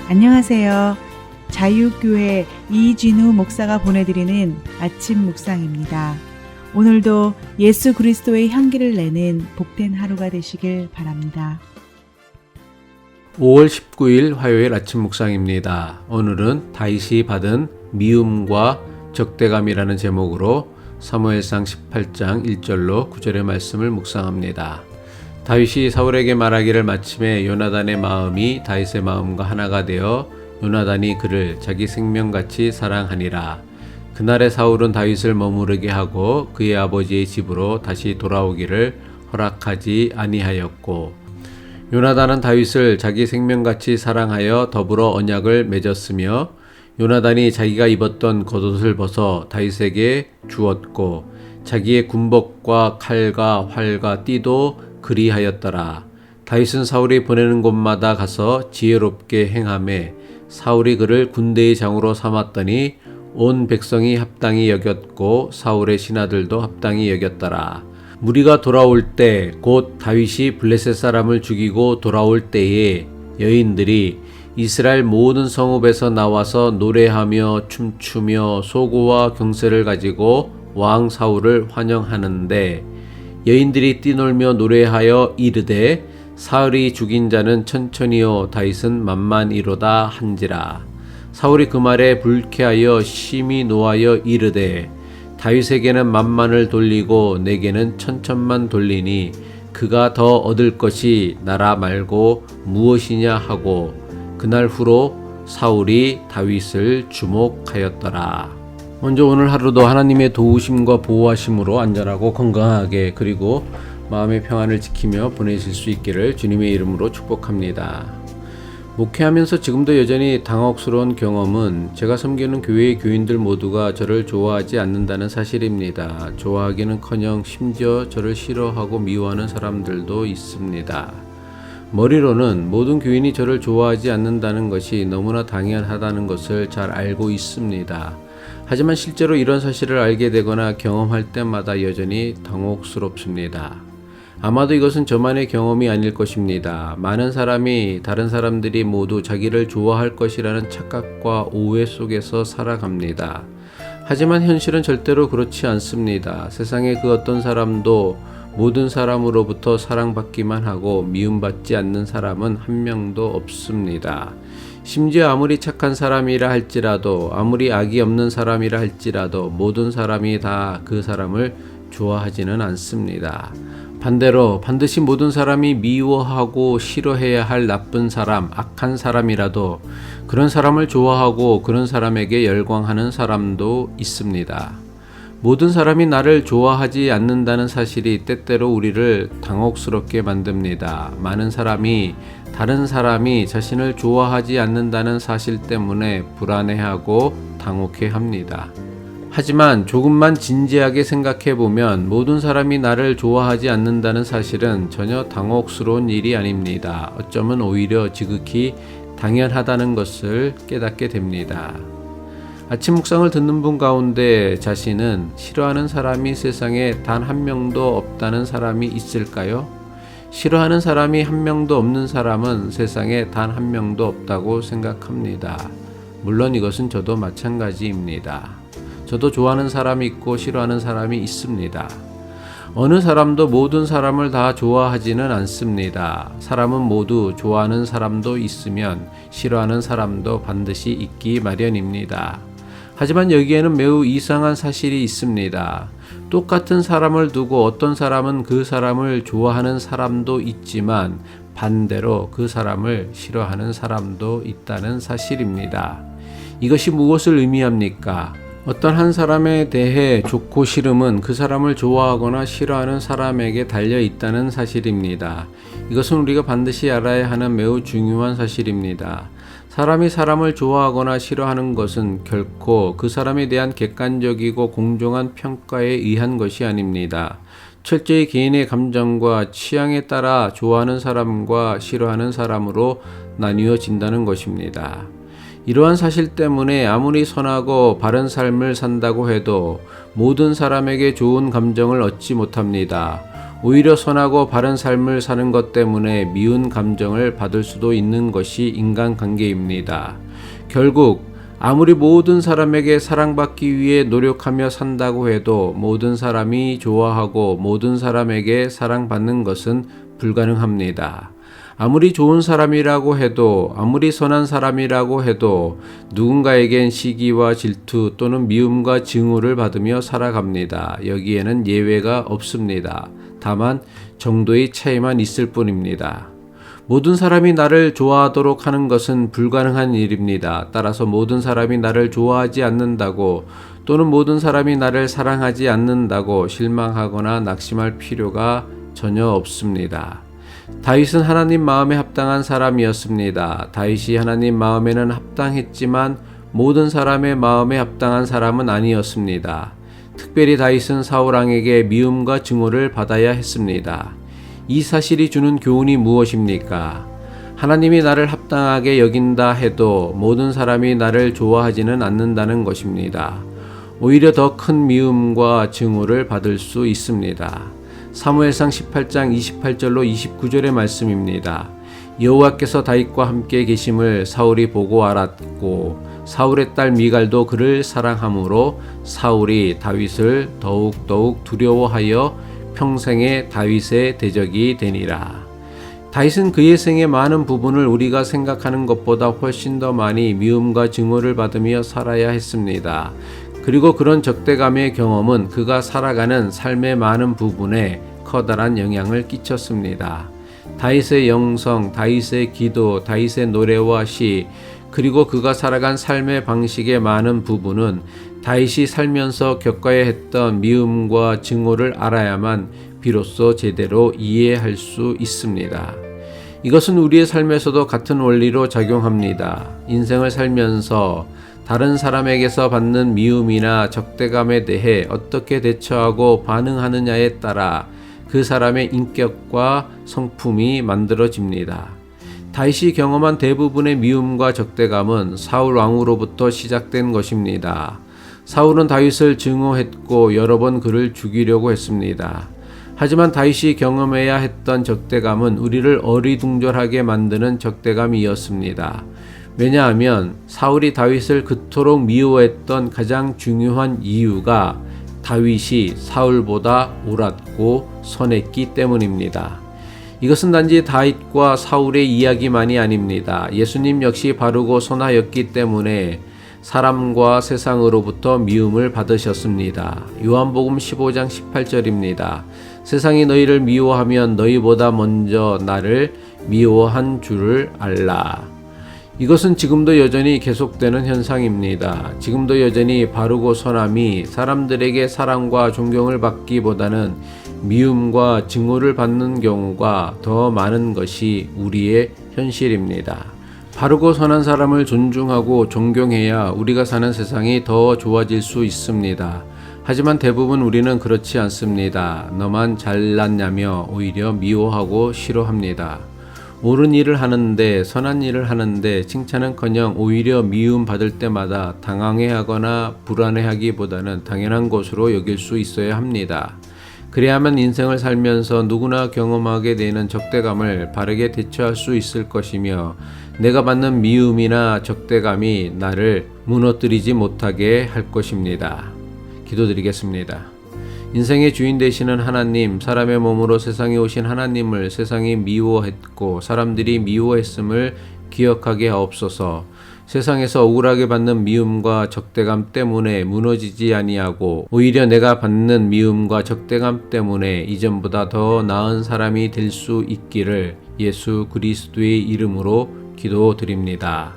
안녕하세요. 자유교회 이진우 목사가 보내드리는 아침 묵상입니다. 오늘도 예수 그리스도의 향기를 내는 복된 하루가 되시길 바랍니다. 5월 19일 화요일 아침 묵상입니다. 오늘은 다윗이 받은 미움과 적대감이라는 제목으로 사무엘상 18장 1절로 9절의 말씀을 묵상합니다. 다윗이 사울에게 말하기를 마침에 요나단의 마음이 다윗의 마음과 하나가 되어 요나단이 그를 자기 생명같이 사랑하니라. 그날에 사울은 다윗을 머무르게 하고 그의 아버지의 집으로 다시 돌아오기를 허락하지 아니하였고, 요나단은 다윗을 자기 생명같이 사랑하여 더불어 언약을 맺었으며, 요나단이 자기가 입었던 겉옷을 벗어 다윗에게 주었고, 자기의 군복과 칼과 활과 띠도 그리하였더라. 다윗은 사울이 보내는 곳마다 가서 지혜롭게 행하매 사울이 그를 군대의 장으로 삼았더니 온 백성이 합당히 여겼고 사울의 신하들도 합당히 여겼더라. 무리가 돌아올 때 곧 다윗이 블레셋 사람을 죽이고 돌아올 때에 여인들이 이스라엘 모든 성읍에서 나와서 노래하며 춤추며 소고와 경세를 가지고 왕 사울을 환영하는데, 여인들이 뛰놀며 노래하여 이르되 사울이 죽인 자는 천천히요 다윗은 만만이로다 한지라. 사울이 그 말에 불쾌하여 심히 노하여 이르되 다윗에게는 만만을 돌리고 내게는 천천만 돌리니 그가 더 얻을 것이 나라 말고 무엇이냐 하고, 그날 후로 사울이 다윗을 주목하였더라. 먼저 오늘 하루도 하나님의 도우심과 보호하심으로 안전하고 건강하게, 그리고 마음의 평안을 지키며 보내실 수 있기를 주님의 이름으로 축복합니다. 목회하면서 지금도 여전히 당혹스러운 경험은 제가 섬기는 교회의 교인들 모두가 저를 좋아하지 않는다는 사실입니다. 좋아하기는커녕 심지어 저를 싫어하고 미워하는 사람들도 있습니다. 머리로는 모든 교인이 저를 좋아하지 않는다는 것이 너무나 당연하다는 것을 잘 알고 있습니다. 하지만 실제로 이런 사실을 알게 되거나 경험할 때마다 여전히 당혹스럽습니다. 아마도 이것은 저만의 경험이 아닐 것입니다. 많은 사람이 다른 사람들이 모두 자기를 좋아할 것이라는 착각과 오해 속에서 살아갑니다. 하지만 현실은 절대로 그렇지 않습니다. 세상의 그 어떤 사람도 모든 사람으로부터 사랑받기만 하고 미움받지 않는 사람은 한 명도 없습니다. 심지어 아무리 착한 사람이라 할지라도, 아무리 악이 없는 사람이라 할지라도 모든 사람이 다 그 사람을 좋아하지는 않습니다. 반대로 반드시 모든 사람이 미워하고 싫어해야 할 나쁜 사람, 악한 사람이라도 그런 사람을 좋아하고 그런 사람에게 열광하는 사람도 있습니다. 모든 사람이 나를 좋아하지 않는다는 사실이 때때로 우리를 당혹스럽게 만듭니다. 많은 사람이 다른 사람이 자신을 좋아하지 않는다는 사실 때문에 불안해하고 당혹해합니다. 하지만 조금만 진지하게 생각해보면 모든 사람이 나를 좋아하지 않는다는 사실은 전혀 당혹스러운 일이 아닙니다. 어쩌면 오히려 지극히 당연하다는 것을 깨닫게 됩니다. 아침 묵상을 듣는 분 가운데 자신은 싫어하는 사람이 세상에 단 한 명도 없다는 사람이 있을까요? 싫어하는 사람이 한 명도 없는 사람은 세상에 단 한 명도 없다고 생각합니다. 물론 이것은 저도 마찬가지입니다. 저도 좋아하는 사람이 있고 싫어하는 사람이 있습니다. 어느 사람도 모든 사람을 다 좋아하지는 않습니다. 사람은 모두 좋아하는 사람도 있으면 싫어하는 사람도 반드시 있기 마련입니다. 하지만 여기에는 매우 이상한 사실이 있습니다. 똑같은 사람을 두고 어떤 사람은 그 사람을 좋아하는 사람도 있지만 반대로 그 사람을 싫어하는 사람도 있다는 사실입니다. 이것이 무엇을 의미합니까? 어떤 한 사람에 대해 좋고 싫음은 그 사람을 좋아하거나 싫어하는 사람에게 달려 있다는 사실입니다. 이것은 우리가 반드시 알아야 하는 매우 중요한 사실입니다. 사람이 사람을 좋아하거나 싫어하는 것은 결코 그 사람에 대한 객관적이고 공정한 평가에 의한 것이 아닙니다. 철저히 개인의 감정과 취향에 따라 좋아하는 사람과 싫어하는 사람으로 나뉘어진다는 것입니다. 이러한 사실 때문에 아무리 선하고 바른 삶을 산다고 해도 모든 사람에게 좋은 감정을 얻지 못합니다. 오히려 선하고 바른 삶을 사는 것 때문에 미운 감정을 받을 수도 있는 것이 인간관계입니다. 결국 아무리 모든 사람에게 사랑받기 위해 노력하며 산다고 해도 모든 사람이 좋아하고 모든 사람에게 사랑받는 것은 불가능합니다. 아무리 좋은 사람이라고 해도, 아무리 선한 사람이라고 해도 누군가에겐 시기와 질투 또는 미움과 증오를 받으며 살아갑니다. 여기에는 예외가 없습니다. 다만 정도의 차이만 있을 뿐입니다. 모든 사람이 나를 좋아하도록 하는 것은 불가능한 일입니다. 따라서 모든 사람이 나를 좋아하지 않는다고 또는 모든 사람이 나를 사랑하지 않는다고 실망하거나 낙심할 필요가 전혀 없습니다. 다윗은 하나님 마음에 합당한 사람이었습니다. 다윗이 하나님 마음에는 합당했지만 모든 사람의 마음에 합당한 사람은 아니었습니다. 특별히 다윗은 사울 왕에게 미움과 증오를 받아야 했습니다. 이 사실이 주는 교훈이 무엇입니까? 하나님이 나를 합당하게 여긴다 해도 모든 사람이 나를 좋아하지는 않는다는 것입니다. 오히려 더 큰 미움과 증오를 받을 수 있습니다. 사무엘상 18장 28절로 29절의 말씀입니다. 여호와께서 다윗과 함께 계심을 사울이 보고 알았고 사울의 딸 미갈도 그를 사랑하므로 사울이 다윗을 더욱 두려워하여 평생에 다윗의 대적이 되니라. 다윗은 그의 생의 많은 부분을 우리가 생각하는 것보다 훨씬 더 많이 미움과 증오를 받으며 살아야 했습니다. 그리고 그런 적대감의 경험은 그가 살아가는 삶의 많은 부분에 커다란 영향을 끼쳤습니다. 다윗의 영성, 다윗의 기도, 다윗의 노래와 시, 그리고 그가 살아간 삶의 방식의 많은 부분은 다윗이 살면서 겪어야 했던 미움과 증오를 알아야만 비로소 제대로 이해할 수 있습니다. 이것은 우리의 삶에서도 같은 원리로 작용합니다. 인생을 살면서 다른 사람에게서 받는 미움이나 적대감에 대해 어떻게 대처하고 반응하느냐에 따라 그 사람의 인격과 성품이 만들어집니다. 다윗이 경험한 대부분의 미움과 적대감은 사울 왕으로부터 시작된 것입니다. 사울은 다윗을 증오했고 여러 번 그를 죽이려고 했습니다. 하지만 다윗이 경험해야 했던 적대감은 우리를 어리둥절하게 만드는 적대감이었습니다. 왜냐하면 사울이 다윗을 그토록 미워했던 가장 중요한 이유가 다윗이 사울보다 옳았고 선했기 때문입니다. 이것은 단지 다윗과 사울의 이야기만이 아닙니다. 예수님 역시 바르고 선하였기 때문에 사람과 세상으로부터 미움을 받으셨습니다. 요한복음 15장 18절입니다. 세상이 너희를 미워하면 너희보다 먼저 나를 미워한 줄을 알라. 이것은 지금도 여전히 계속되는 현상입니다. 지금도 여전히 바르고 선함이 사람들에게 사랑과 존경을 받기보다는 미움과 증오를 받는 경우가 더 많은 것이 우리의 현실입니다. 바르고 선한 사람을 존중하고 존경해야 우리가 사는 세상이 더 좋아질 수 있습니다. 하지만 대부분 우리는 그렇지 않습니다. 너만 잘났냐며 오히려 미워하고 싫어합니다. 옳은 일을 하는데, 선한 일을 하는데 칭찬은커녕 오히려 미움받을 때마다 당황해하거나 불안해하기보다는 당연한 것으로 여길 수 있어야 합니다. 그래야만 인생을 살면서 누구나 경험하게 되는 적대감을 바르게 대처할 수 있을 것이며 내가 받는 미움이나 적대감이 나를 무너뜨리지 못하게 할 것입니다. 기도드리겠습니다. 인생의 주인 되시는 하나님, 사람의 몸으로 세상에 오신 하나님을 세상이 미워했고 사람들이 미워했음을 기억하게 하옵소서. 세상에서 억울하게 받는 미움과 적대감 때문에 무너지지 아니하고 오히려 내가 받는 미움과 적대감 때문에 이전보다 더 나은 사람이 될 수 있기를 예수 그리스도의 이름으로 기도드립니다.